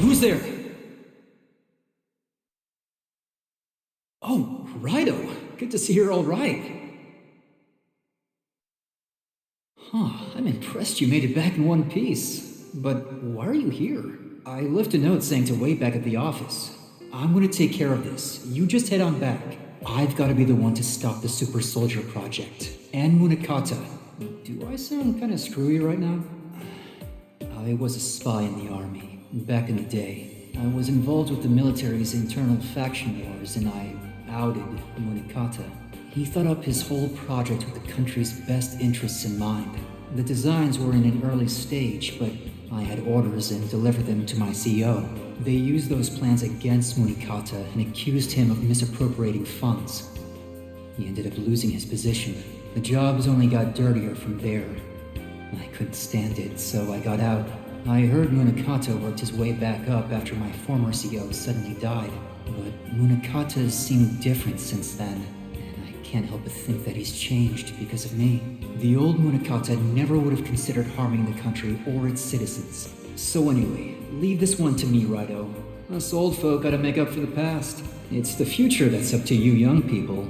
Who's there? Oh, Raidou. Good to see you're all right. Huh, I'm impressed you made it back in one piece. But why are you here? I left a note saying to wait back at the office. I'm gonna take care of this. You just head on back. I've gotta be the one to stop the Super Soldier Project. And Munakata. Do I sound kinda screwy right now? I was a spy in the army. Back in the day. I was involved with the military's internal faction wars and I outed Munakata. He thought up his whole project with the country's best interests in mind. The designs were in an early stage, but I had orders and delivered them to my CEO. They used those plans against Munakata and accused him of misappropriating funds. He ended up losing his position. The jobs only got dirtier from there. I couldn't stand it, so I got out. I heard Munakata worked his way back up after my former CEO suddenly died. But Munakata seemed different since then. Can't help but think that he's changed because of me. The old Munakata never would have considered harming the country or its citizens. So anyway, leave this one to me, Raidou. Us old folk gotta make up for the past. It's the future that's up to you young people.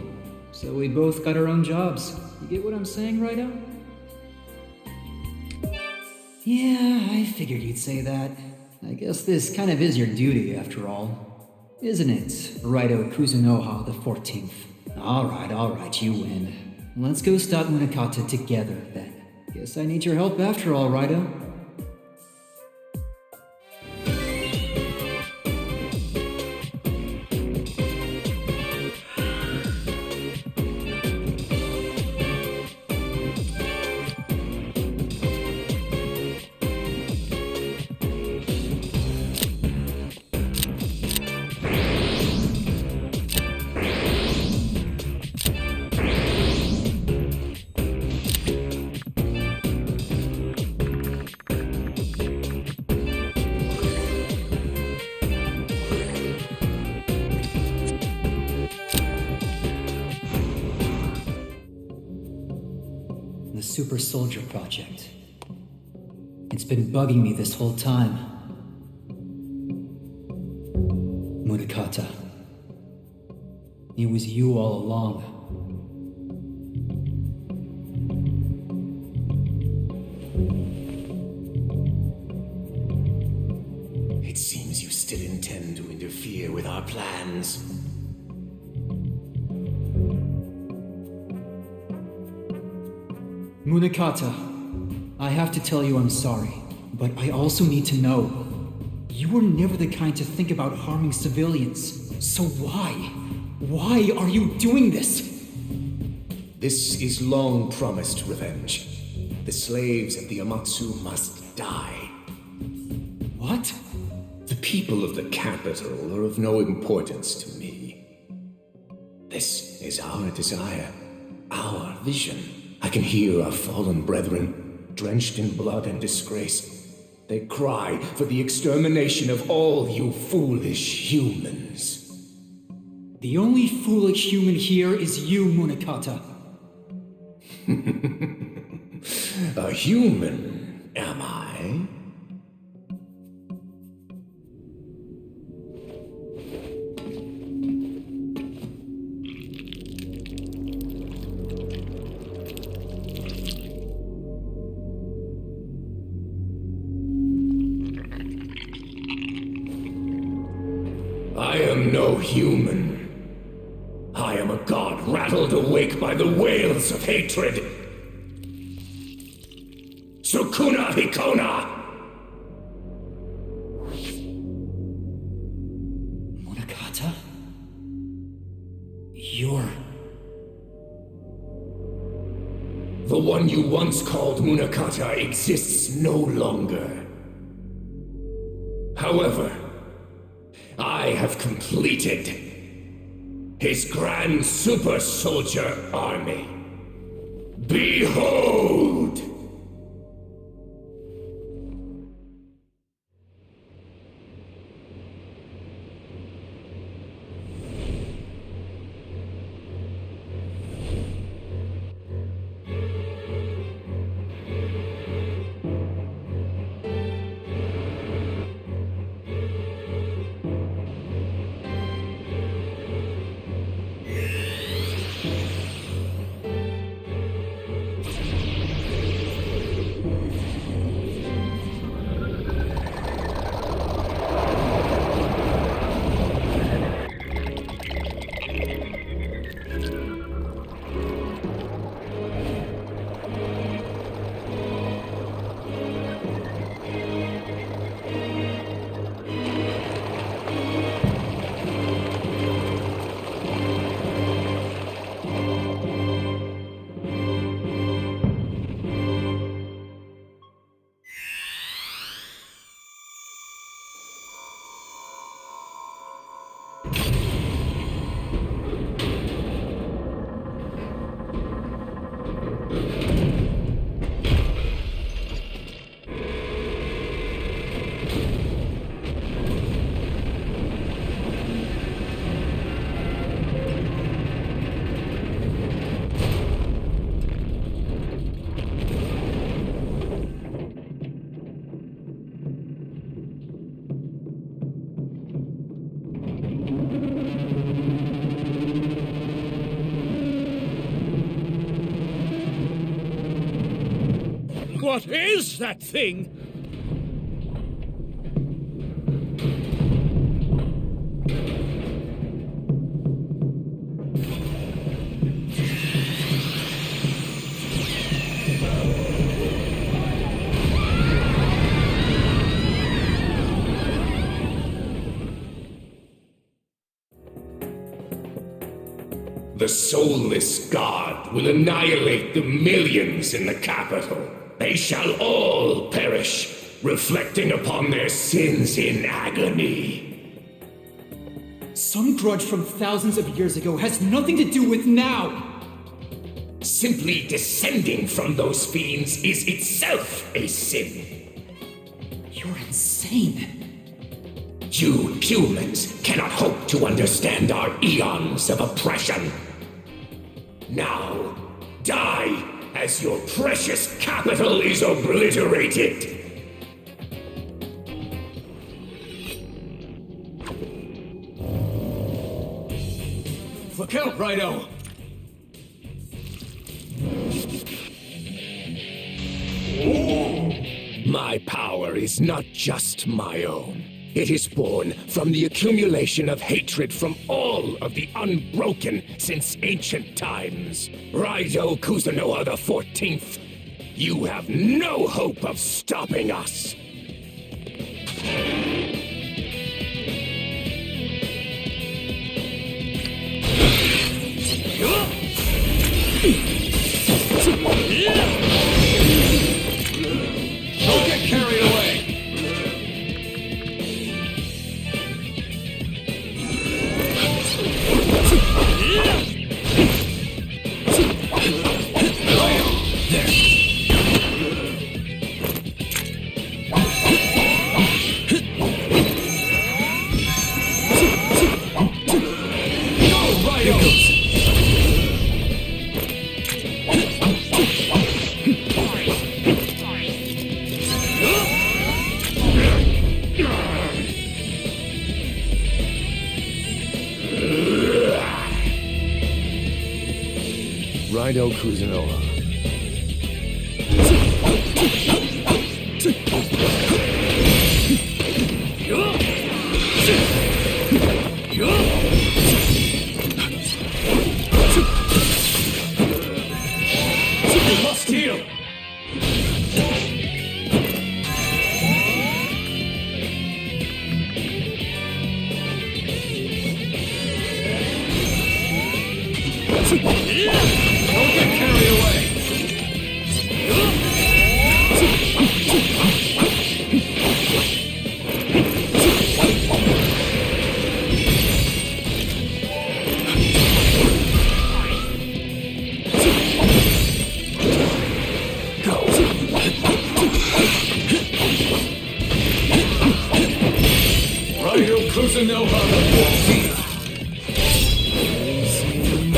So we both got our own jobs. You get what I'm saying, Raidou? Yeah, I figured you'd say that. I guess this kind of is your duty after all. Isn't it, Raidou Kuzunoha the 14th? Alright, you win. Let's go stop Munakata together, then. Guess I need your help after all, Raidou. Super Soldier Project. It's been bugging me this whole time. Munakata. It was you all along. It seems you still intend to interfere with our plans. Munakata, I have to tell you I'm sorry, but I also need to know. You were never the kind to think about harming civilians, so why? Why are you doing this? This is long promised revenge. The slaves at the Amatsu must die. What? The people of the capital are of no importance to me. This is our desire, our vision. I can hear our fallen brethren, drenched in blood and disgrace. They cry for the extermination of all you foolish humans. The only foolish human here is you, Munakata. A human, am I? I am no human. I am a god rattled awake by the wails of hatred. Sukuna-Hikona! Munakata? You're... The one you once called Munakata exists no longer. However, I have completed his grand super soldier army. Behold! What is that thing? The soulless god will annihilate the millions in the capital. They shall all perish, reflecting upon their sins in agony. Some grudge from thousands of years ago has nothing to do with now! Simply descending from those fiends is itself a sin. You're insane. You humans cannot hope to understand our eons of oppression. Now, die as your precious capital is obliterated. Look out, Raidou! My power is not just my own. It is born from the accumulation of hatred from all of the Unbroken since ancient times. Raidou Kuzunoha the 14th, you have no hope of stopping us. Don't get carried away! Raidou Kuzunoha. You must heal! Don't get carried away! Raidou Kuzunoha the 14th!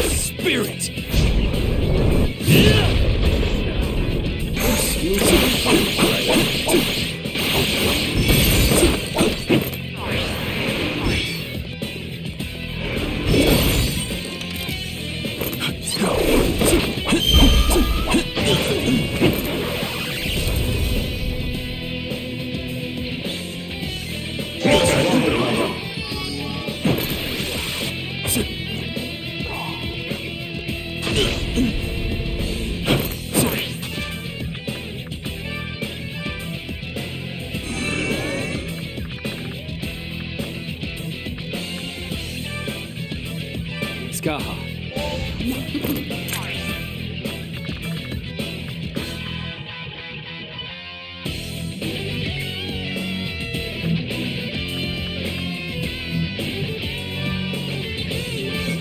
Spirit! Skaha.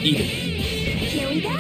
Eat it. Here we go.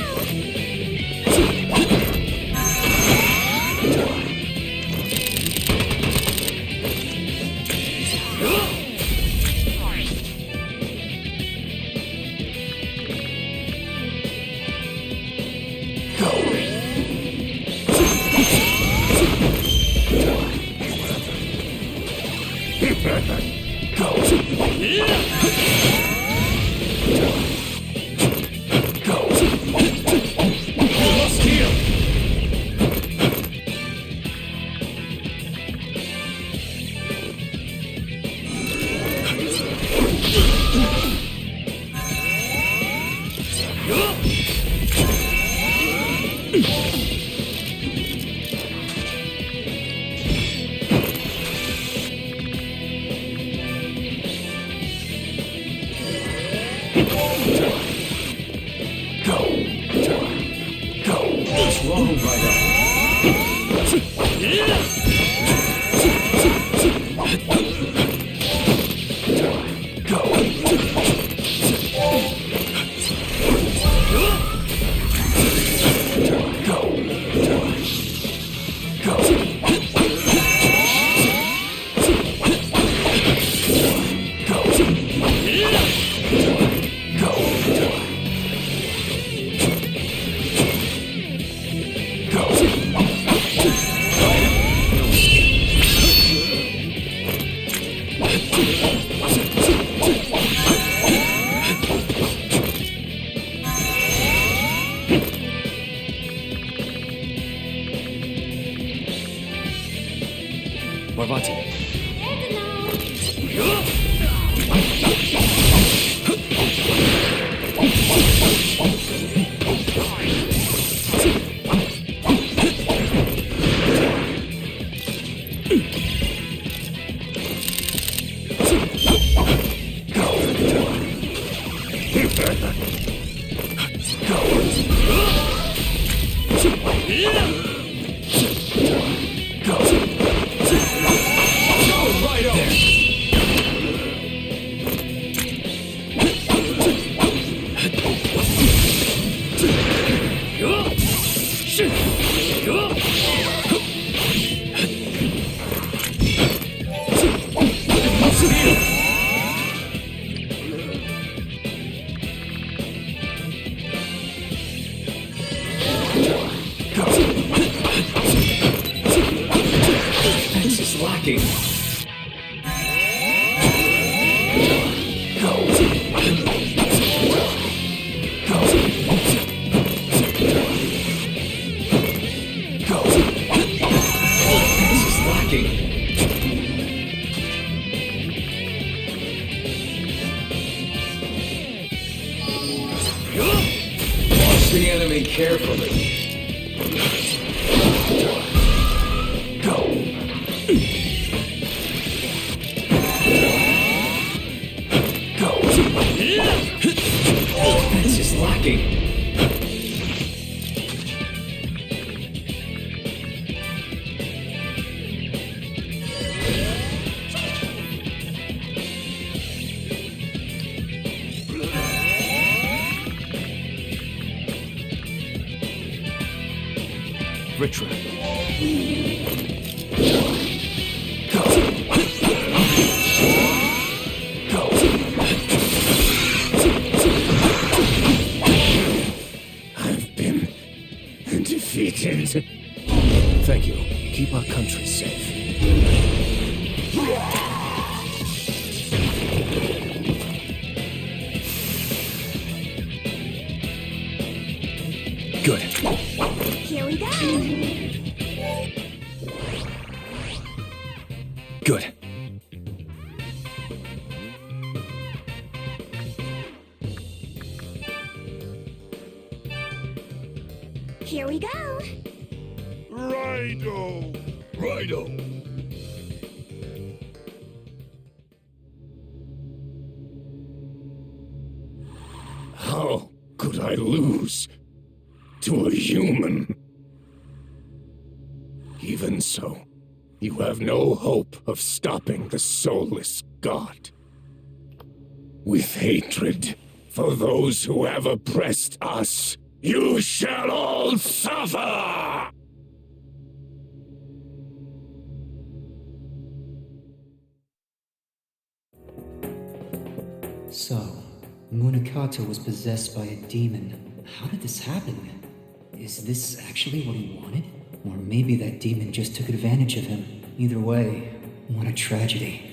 Parvati. This is lacking. This is lacking. Watch the enemy carefully. This is lacking. Ritra. I've been defeated. Thank you. Keep our country safe. Good. Here we go. Good. Here we go. Raidou! Raidou! How could I lose to a human? Even so, you have no hope of stopping the soulless god. With hatred for those who have oppressed us, you shall all suffer! So, Munakata was possessed by a demon. How did this happen? Is this actually what he wanted? Or maybe that demon just took advantage of him. Either way, what a tragedy.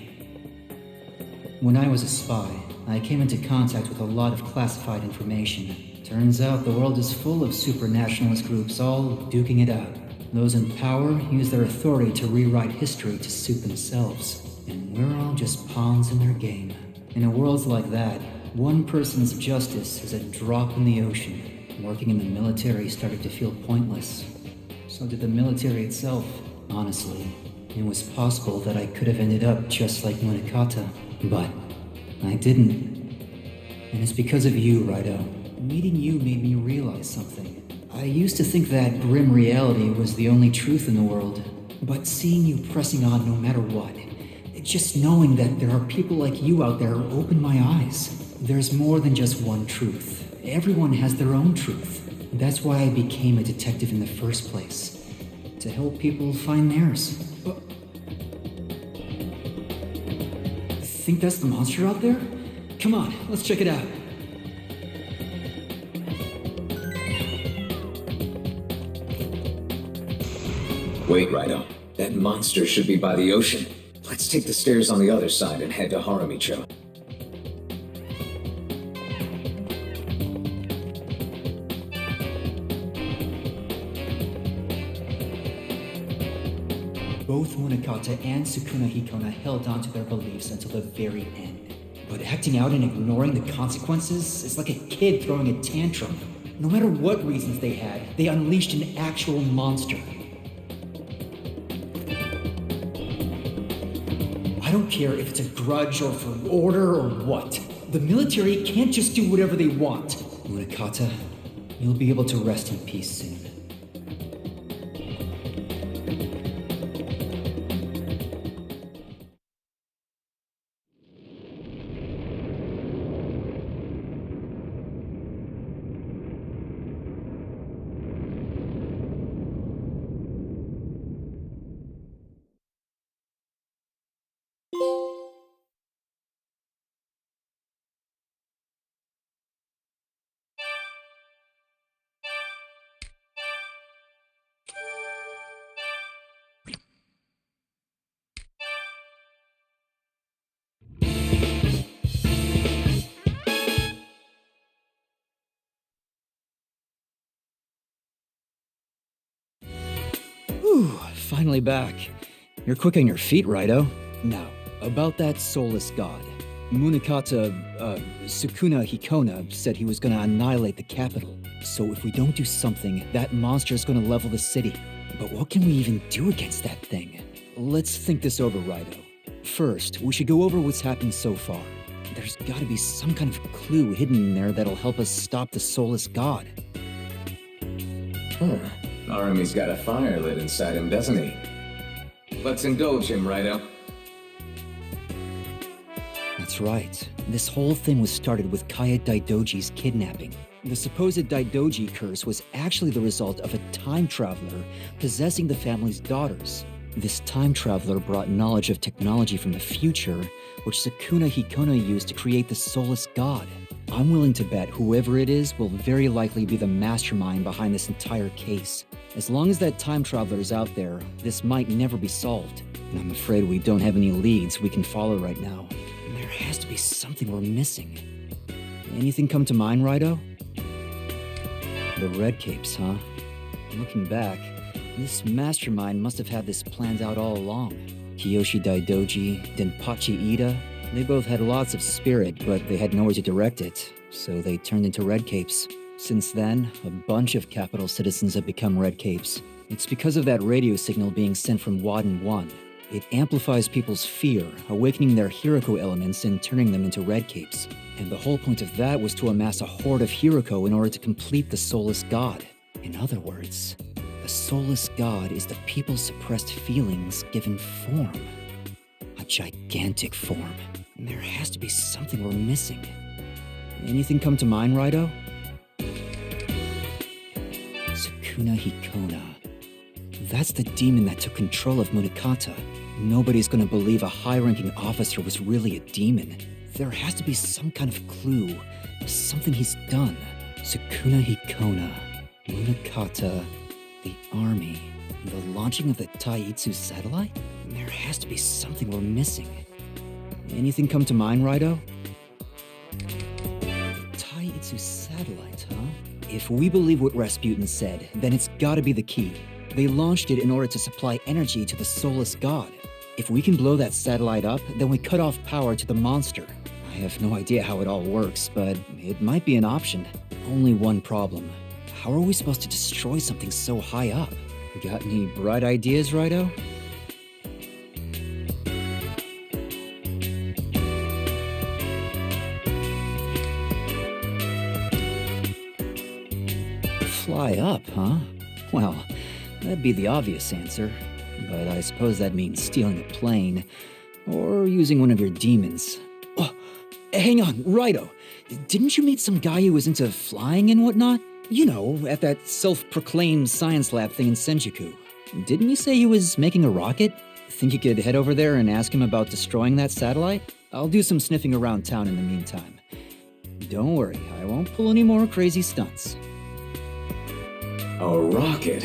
When I was a spy, I came into contact with a lot of classified information. Turns out the world is full of super-nationalist groups all duking it out. Those in power use their authority to rewrite history to suit themselves. And we're all just pawns in their game. In a world like that, one person's justice is a drop in the ocean. Working in the military started to feel pointless. So did the military itself. Honestly, it was possible that I could have ended up just like Munakata, but I didn't. And it's because of you, Raidou. Meeting you made me realize something. I used to think that grim reality was the only truth in the world, but seeing you pressing on no matter what, just knowing that there are people like you out there opened my eyes. There's more than just one truth. Everyone has their own truth. That's why I became a detective in the first place. To help people find theirs. Think that's the monster out there? Come on, let's check it out. Wait, Raidou. That monster should be by the ocean. Let's take the stairs on the other side and head to Haramicho. Both Munakata and Sukuna-Hikona held on to their beliefs until the very end. But acting out and ignoring the consequences is like a kid throwing a tantrum. No matter what reasons they had, they unleashed an actual monster. I don't care if it's a grudge or for order or what. The military can't just do whatever they want. Munakata, you'll be able to rest in peace soon. Whew, finally back. You're quick on your feet, Raidou. Now, about that soulless god. Munakata, Sukuna-Hikona said he was gonna annihilate the capital. So if we don't do something, that monster is gonna level the city. But what can we even do against that thing? Let's think this over, Raidou. First, we should go over what's happened so far. There's gotta be some kind of clue hidden in there that'll help us stop the soulless god. Arami's got a fire lit inside him, doesn't he? Let's indulge him, Raidou. That's right. This whole thing was started with Kaya Daidoji's kidnapping. The supposed Daidoji curse was actually the result of a time traveler possessing the family's daughters. This time traveler brought knowledge of technology from the future, which Sukuna-Hikona used to create the soulless god. I'm willing to bet whoever it is will very likely be the mastermind behind this entire case. As long as that time traveler is out there, this might never be solved. And I'm afraid we don't have any leads we can follow right now. And there has to be something we're missing. Anything come to mind, Raidou? The Red Capes, huh? Looking back, this mastermind must have had this planned out all along. Kiyoshi Daidoji, Denpachi Ida, they both had lots of spirit, but they had nowhere to direct it, so they turned into Red Capes. Since then, a bunch of capital citizens have become Red Capes. It's because of that radio signal being sent from Wadden 1. It amplifies people's fear, awakening their Hiroko elements and turning them into Red Capes. And the whole point of that was to amass a horde of Hiroko in order to complete the soulless god. In other words, the soulless god is the people's suppressed feelings given form. A gigantic form. And there has to be something we're missing. Anything come to mind, Raidou? Sukuna-Hikona. That's the demon that took control of Munakata. Nobody's gonna believe a high-ranking officer was really a demon. There has to be some kind of clue, something he's done. Sukuna-Hikona, Munakata, the army, the launching of the Taitsu satellite? There has to be something we're missing. Anything come to mind, Raidou? Taitsu satellite, huh? If we believe what Rasputin said, then it's gotta be the key. They launched it in order to supply energy to the soulless god. If we can blow that satellite up, then we cut off power to the monster. I have no idea how it all works, but it might be an option. Only one problem. How are we supposed to destroy something so high up? Got any bright ideas, Raidou? Fly up, huh? Well, that'd be the obvious answer. But I suppose that means stealing a plane, or using one of your demons. Oh, hang on, Raidou. Didn't you meet some guy who was into flying and whatnot? You know, at that self-proclaimed science lab thing in Senjuku. Didn't he say he was making a rocket? Think you could head over there and ask him about destroying that satellite? I'll do some sniffing around town in the meantime. Don't worry, I won't pull any more crazy stunts. A rocket,